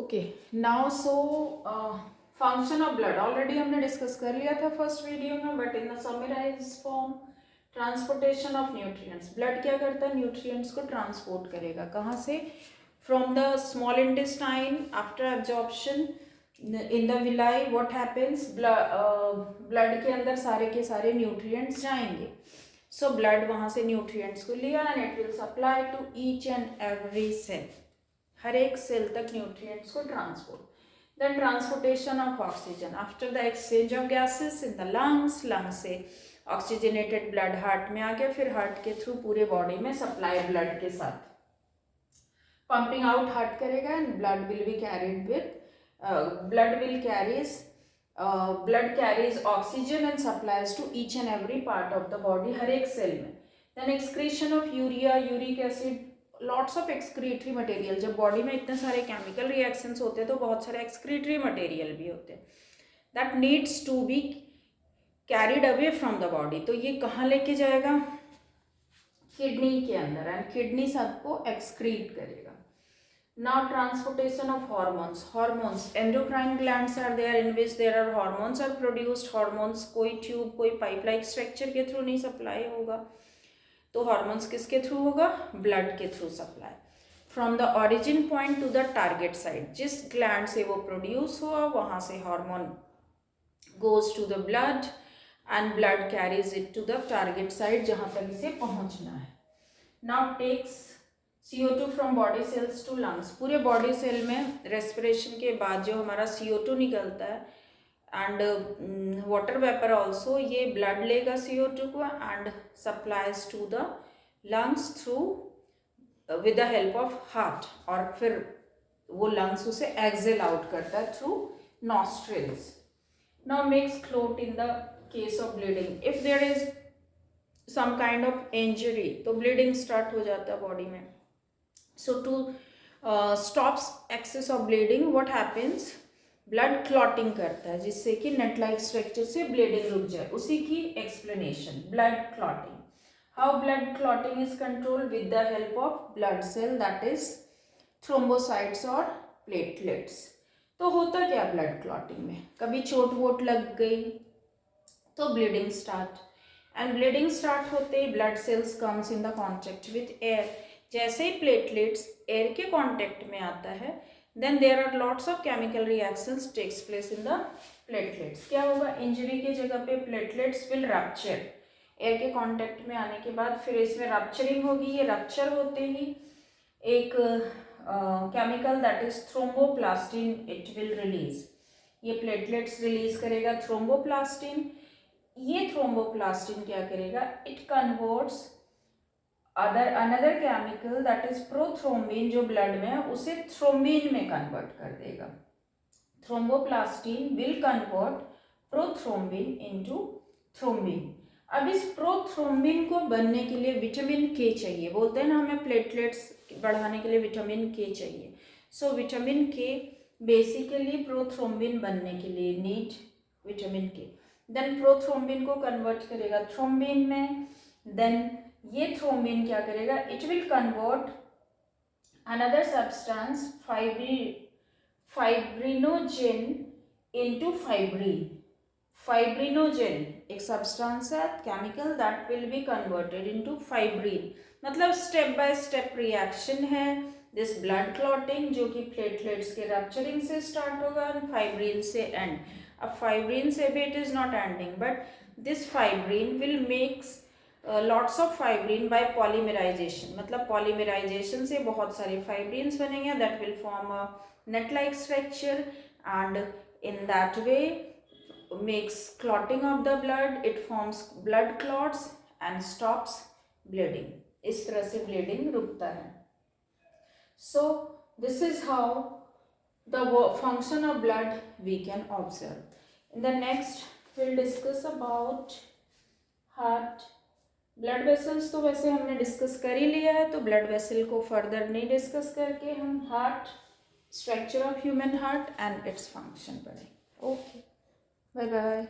Okay now so function of blood already हमने discuss कर लिया था फर्स्ट वीडियो में, but in the summarize form transportation of nutrients. Blood क्या करता है? न्यूट्रिएंट्स को ट्रांसपोर्ट करेगा। कहाँ से? From the small intestine after absorption in the villi what happens, blood के अंदर सारे के सारे न्यूट्रिएंट्स जाएंगे। सो ब्लड वहाँ से न्यूट्रिएंट्स को लिया and it will supply to each and every cell, हर एक सेल तक न्यूट्रिएंट्स को transport. Then transportation of oxygen after the exchange of gases in the lungs, lungs से ऑक्सीजनेटेड ब्लड हार्ट में आ गया, फिर हार्ट के थ्रू पूरे बॉडी में सप्लाई ब्लड के साथ पंपिंग आउट हार्ट करेगा and blood will be carried with blood carries oxygen and supplies to each and every part of the body, हर एक सेल में। Then excretion of urea, uric acid, lots of excretory material. जब body में इतने सारे chemical reactions होते हैं तो बहुत सारे एक्सक्रीटरी मटेरियल भी होते हैं that needs to be carried away from the body. तो ये कहाँ लेके जाएगा? किडनी के अंदर, एंड किडनी सबको एक्सक्रीट करेगा। Now transportation of hormones. Hormones, endocrine glands are there in which there are hormones are produced. Hormones कोई ट्यूब कोई पाइप लाइक स्ट्रक्चर के थ्रू नहीं सप्लाई होगा, तो हॉर्मोन्स किसके थ्रू होगा? ब्लड के through supply. From the origin point to the target site, जिस ग्लैंड से वो प्रोड्यूस हुआ वहाँ से hormone goes to the blood and blood carries it to the target site जहाँ तक इसे पहुँचना है। Now takes CO2 from body cells to lungs. पूरे बॉडी सेल में रेस्पिरेशन के बाद जो हमारा CO2 निकलता है एंड वाटर वेपर ऑल्सो, ये ब्लड लेगा CO2 को and supplies to the lungs through with the help of heart, और फिर वो लंग्स उसे एक्सेल आउट करता है through nostrils. Now makes clot in the case of bleeding. If there is some kind of injury तो bleeding start हो जाता है बॉडी में। So to stops excess of bleeding, what happens? Blood clotting करता है जिससे कि नेट लाइक स्ट्रक्चर से ब्लीडिंग रुक जाए। उसी की explanation, blood clotting. How blood clotting is control? With the help of blood cell that is thrombocytes और प्लेटलेट्स। तो होता क्या ब्लड क्लॉटिंग में? कभी चोट वोट लग गई तो bleeding start, and bleeding start होते ही blood cells comes in the contact with air. जैसे ही प्लेटलेट्स एयर के कांटेक्ट में आता है, then there are lots of chemical reactions takes place in the platelets. क्या होगा? इंजरी की जगह पे प्लेटलेट्स विल रप्चर। एयर के कांटेक्ट में आने के बाद फिर इसमें रप्चरिंग होगी। ये रप्चर होते ही एक chemical that is thromboplastin it will release. ये प्लेटलेट्स रिलीज करेगा थ्रोम्बोप्लास्टिन। ये थ्रोम्बोप्लास्टिन क्या करेगा? It converts another chemical that is prothrombin, जो ब्लड में है उसे थ्रोम्बिन में कन्वर्ट कर देगा। Thromboplastin will convert prothrombin into thrombin. अब इस प्रोथ्रोम्बिन को बनने के लिए विटामिन के चाहिए। बोलते हैं ना हमें प्लेटलेट्स बढ़ाने के लिए विटामिन के चाहिए। सो विटामिन के बेसिकली प्रोथ्रोम्बिन बनने के लिए नीड विटामिन के। देन प्रोथ्रोम्बिन को कन्वर्ट करेगा थ्रोम्बिन में। देन ये थ्रोम्बिन क्या करेगा? It will convert another substance fibrinogen into fibrin. Fibrinogen एक सब्सटेंस है chemical that will be converted into fibrin. मतलब स्टेप बाय स्टेप रिएक्शन है दिस ब्लड क्लॉटिंग, जो कि प्लेटलेट्स के रप्चरिंग से स्टार्ट होगा एंड फाइब्रिन से एंड। अब फाइब्रिन से भी it is not ending, but this fibrin will makes lots of fibrin by polymerization. मतलब पॉलीमराइजेशन से बहुत सारे फाइब्रिन्स बनेंगे that will form a net like structure and in that way makes clotting of the blood. It forms blood clots and stops bleeding. इस तरह से bleeding रुकता है। So this is how the function of blood we can observe. In the next will discuss about heart. Blood vessels तो वैसे हमने discuss कर ही लिया है, तो ब्लड वेसल को फर्दर नहीं डिस्कस करके हम heart, structure of human heart and its function पढ़ें। Okay, bye bye.